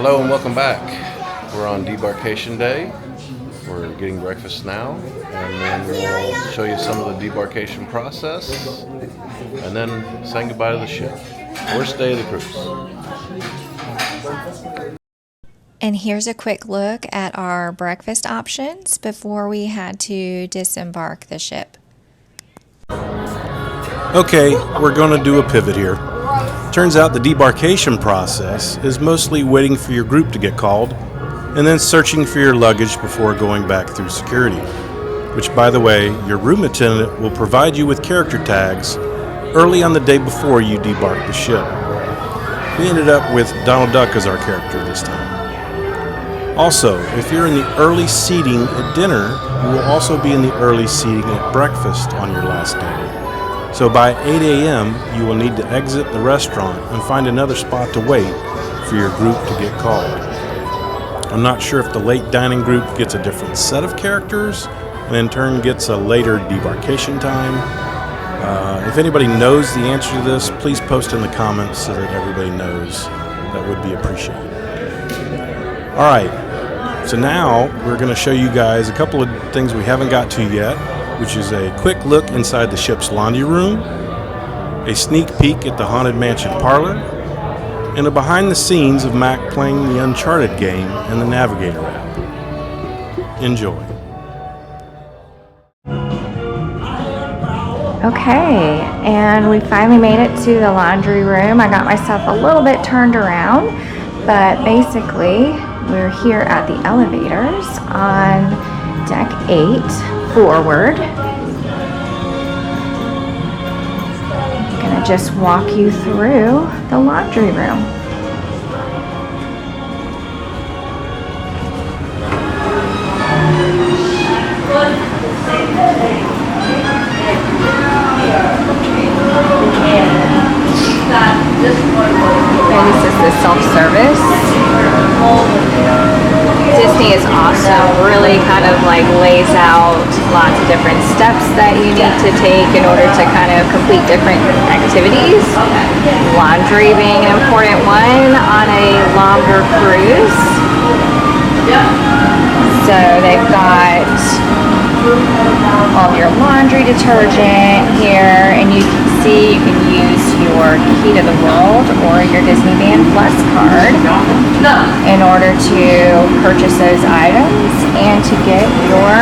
Hello and welcome back. We're on Debarkation Day. We're getting breakfast now, and then we'll show you some of the debarkation process, and then saying goodbye to the ship. Worst day of the cruise. And here's a quick look at our breakfast options before we had to disembark the ship. Okay, we're going to do a pivot here. Turns out the debarkation process is mostly waiting for your group to get called and then searching for your luggage before going back through security, which, by the way, your room attendant will provide you with character tags early on the day before you debark the ship. We ended up with Donald Duck as our character this time. Also, if you're in the early seating at dinner, you will also be in the early seating at breakfast on your last day. So by 8 a.m., you will need to exit the restaurant and find another spot to wait for your group to get called. I'm not sure if the late dining group gets a different set of characters and in turn gets a later debarkation time. If anybody knows the answer to this, please post in the comments so that everybody knows. That would be appreciated. All right, so now we're going to show you guys a couple of things we haven't got to yet, which is a quick look inside the ship's laundry room, a sneak peek at the Haunted Mansion Parlor, and a behind the scenes of Mac playing the Uncharted game and the Navigator App. Enjoy. Okay, and we finally made it to the laundry room. I got myself a little bit turned around, but basically we're here at the elevators on deck 8 forward. I'm gonna just walk you through the laundry room. And this is the self-service. Disney is awesome, really kind of like lays out lots of different steps that you need to take in order to kind of complete different activities. Laundry being an important one on a longer cruise. So they've got all your laundry detergent here, and you can see you can use your Key to the World or your Disney Band Plus card in order to purchase those items and to get your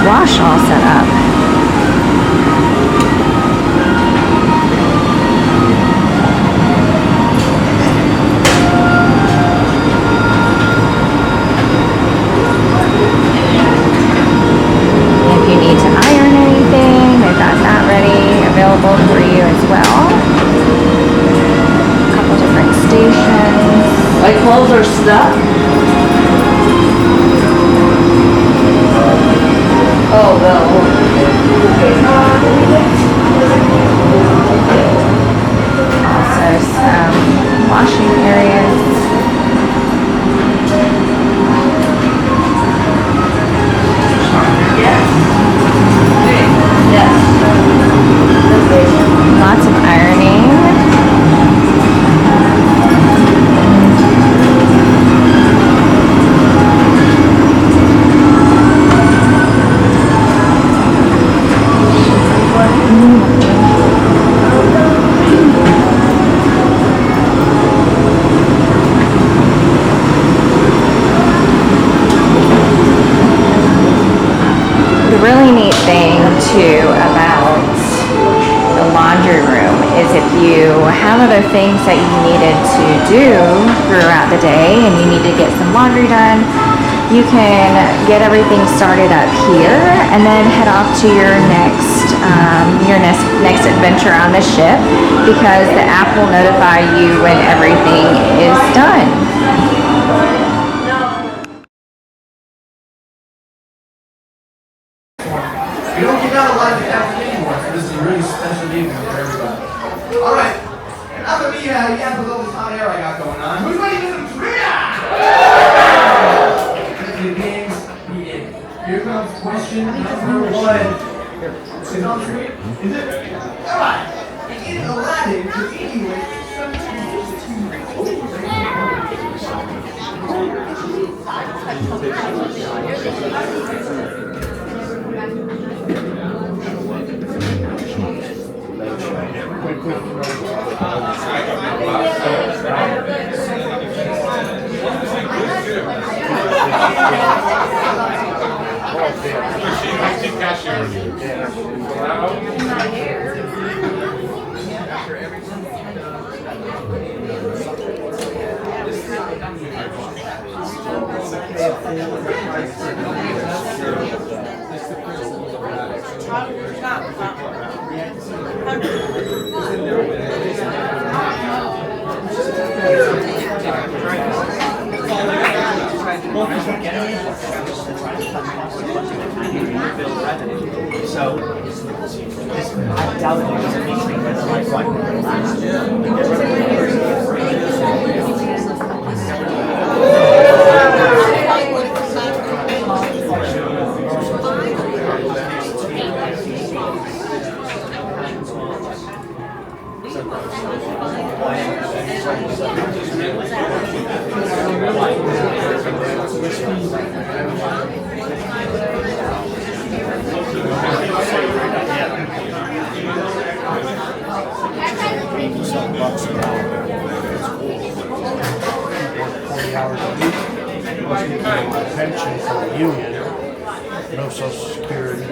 wash all set up. If you need to iron anything, they've got that ready, available for you as well. A couple different stations. My clothes are stuck. Oh no. Also some washing areas. Lots of ironing. The really neat thing too about the laundry room is if you have other things that you needed to do throughout the day and you need to get some laundry done, you can get everything started up here and then head off to your next adventure on the ship, because the app will notify you when everything is done. You don't get out a lot of the afternoon anymore, so this is a really special evening for everybody. Alright, enough of me yapping with all this hot air I got going on. Who's ready for some trivia? The games begin. Here comes question number 1. Is it on the screen? Is it? Alright. In Aladdin, the Genie was sometimes used to Pension for the union, no social security,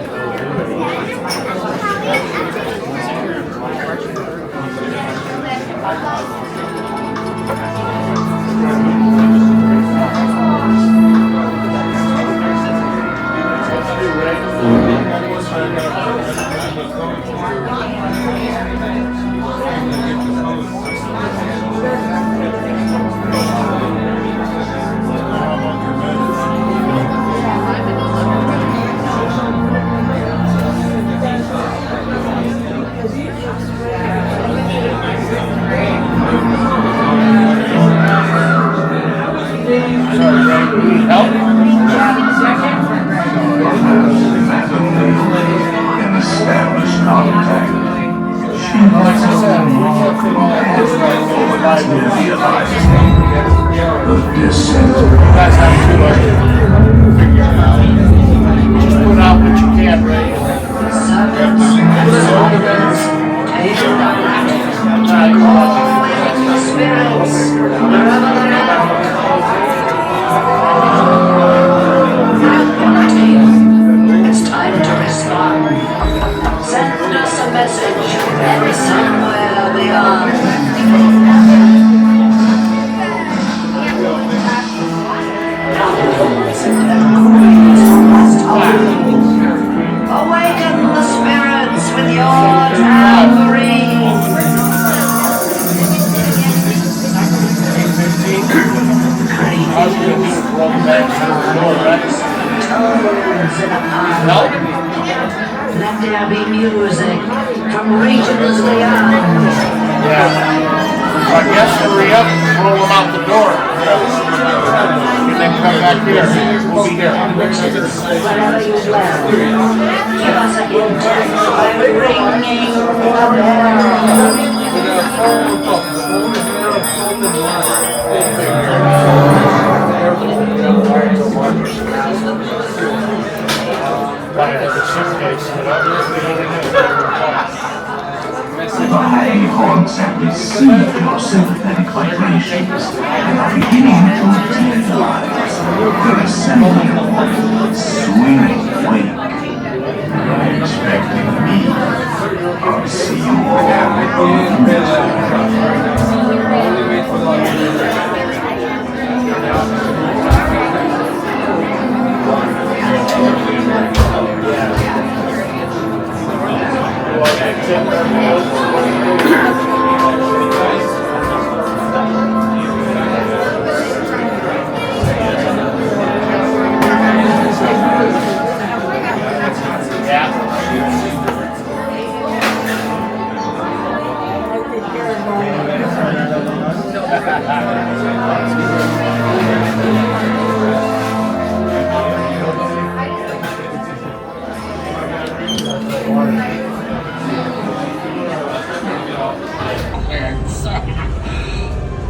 no Let there be music from regions beyond. I guess hurry up and roll them out the door. And then come back here. We'll be here. Wherever you dwell, give us a hint by ringing the The high haunts have received your sympathetic vibrations and are beginning to materialize. They're assembling a wonderful swinging wake. You're expecting me. I'll see you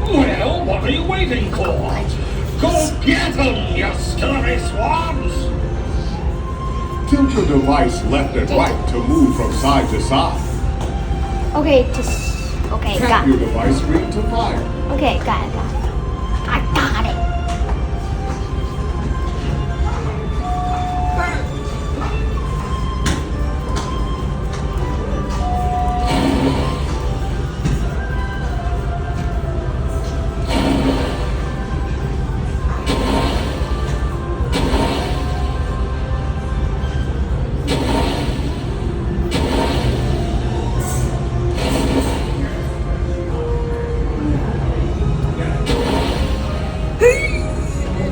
Well, what are you waiting for? Go get them, you scurry swabs! Tilt your device left and right to move from side to side. Okay, okay, Tap got your it. device screen to fire. Okay, got it. I got it.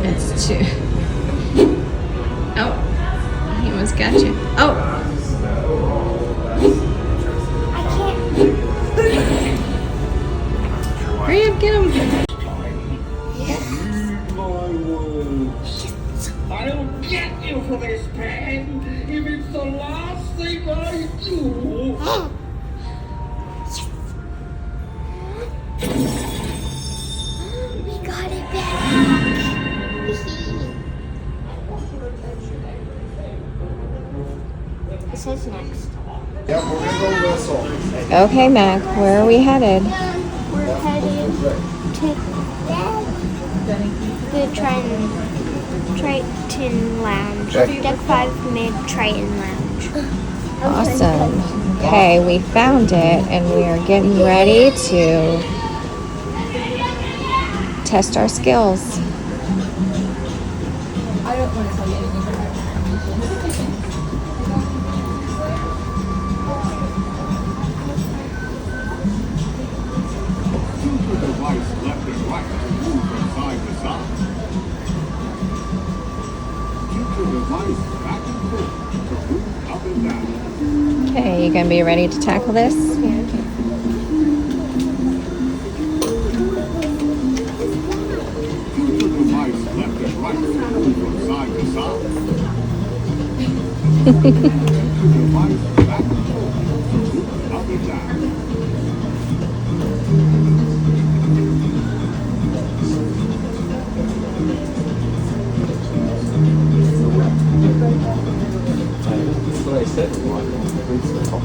It's too. Oh, he almost got you. Oh, I can't. hurry up, get him. I'll get you for this, Pen, if it's the last thing I do. We got it back. It says next. Yep, we're gonna go whistle. Okay, Mac, where are we headed? We're headed to the Triton Lounge. Deck 5 mid Triton Lounge. Awesome. Okay, we found it and we are getting ready to test our skills. Tilt your device left and right to move from side to side. Keep your device back and forth to move up and down. Okay, you gonna be ready to tackle this? Tilt your device left and right to move from side to side. Keep your device back and forth to move up and down. That's what I said. We want to complete circle.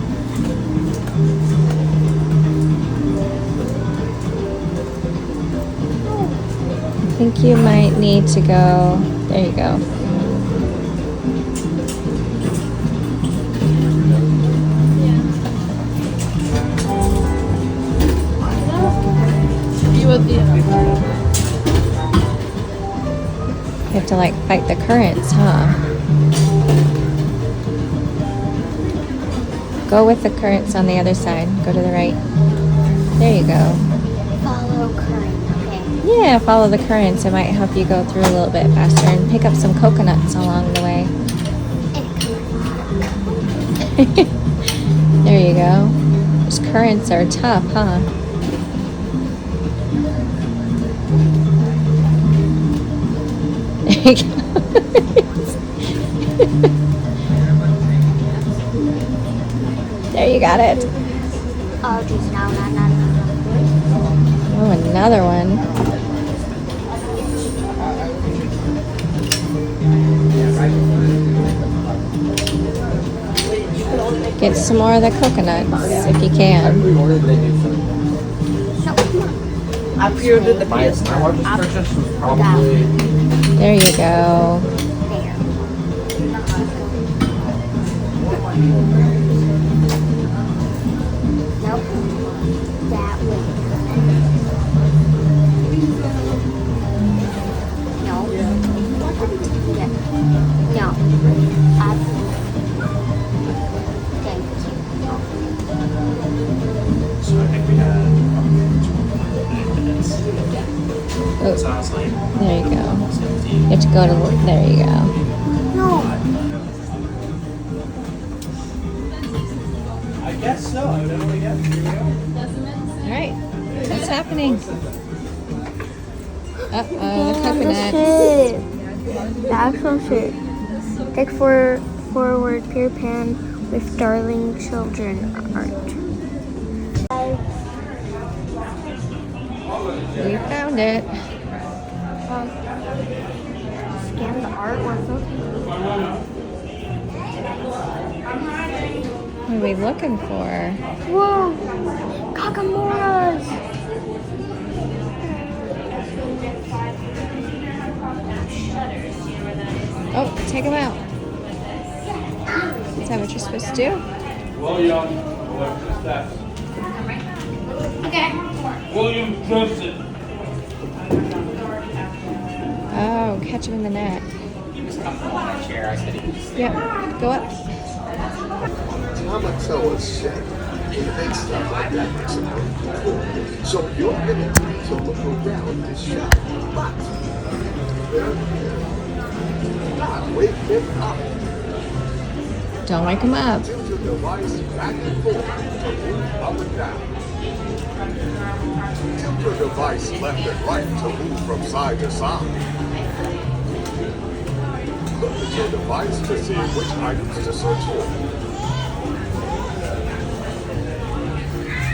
I think you might need to go. There you go. You have to like fight the currents, huh? Go with the currents on the other side. Go to the right. There you go. Follow current. Okay. Yeah, follow the currents. It might help you go through a little bit faster and pick up some coconuts along the way. There you go. Those currents are tough, huh? There you go. There you got it. Oh, geez, no. Oh, another one. Get some more of the coconuts if you can. I pre-ordered the PS. My largest purchase was probably. There you go. There. Nope. That way. No. Yeah. No. Up. Thank you. So I think we had 9 minutes. Oh, So I was like, there you go. almost empty. You have to go to. There you go. No. I guess so. I don't know what you got. Here we go. All right. What's happening? Uh-oh, the coconut. The actual shit. Deck forward peer pan with darling children art. We found it. Scan the artwork. What are we looking for? Whoa! Kakamuras! Oh, take them out. Is that what you're supposed to do? William, what's the steps? Okay. William Joseph. Oh, catch him in the net. He was comfortable in my chair. I said he could stay. Yep, go up. Tomatoes shed. He makes stuff like that makes him look cool. So you're going to need to look around this shop. But not wake him up. Don't wake him up. Tilt your device back and forth to move up and down. Tilt your device left and right to move from side to side. Look at your device to see which items to search for.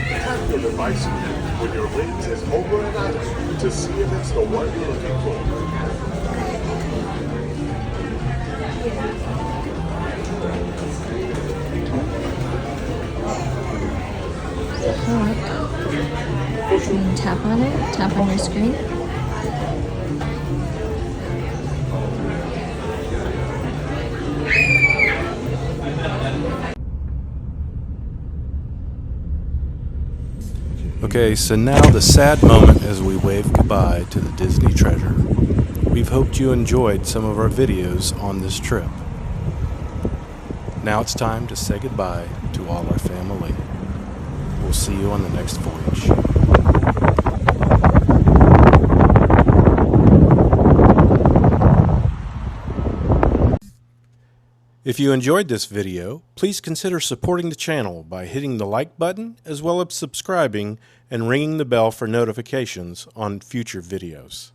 Tap your device when your lens is over an item to see if it's the one you're looking for. And tap on it, tap on your screen. Okay, so now the sad moment as we wave goodbye to the Disney treasure. We've hoped you enjoyed some of our videos on this trip. Now it's time to say goodbye to all our family. We'll see you on the next voyage. If you enjoyed this video, please consider supporting the channel by hitting the like button as well as subscribing and ringing the bell for notifications on future videos.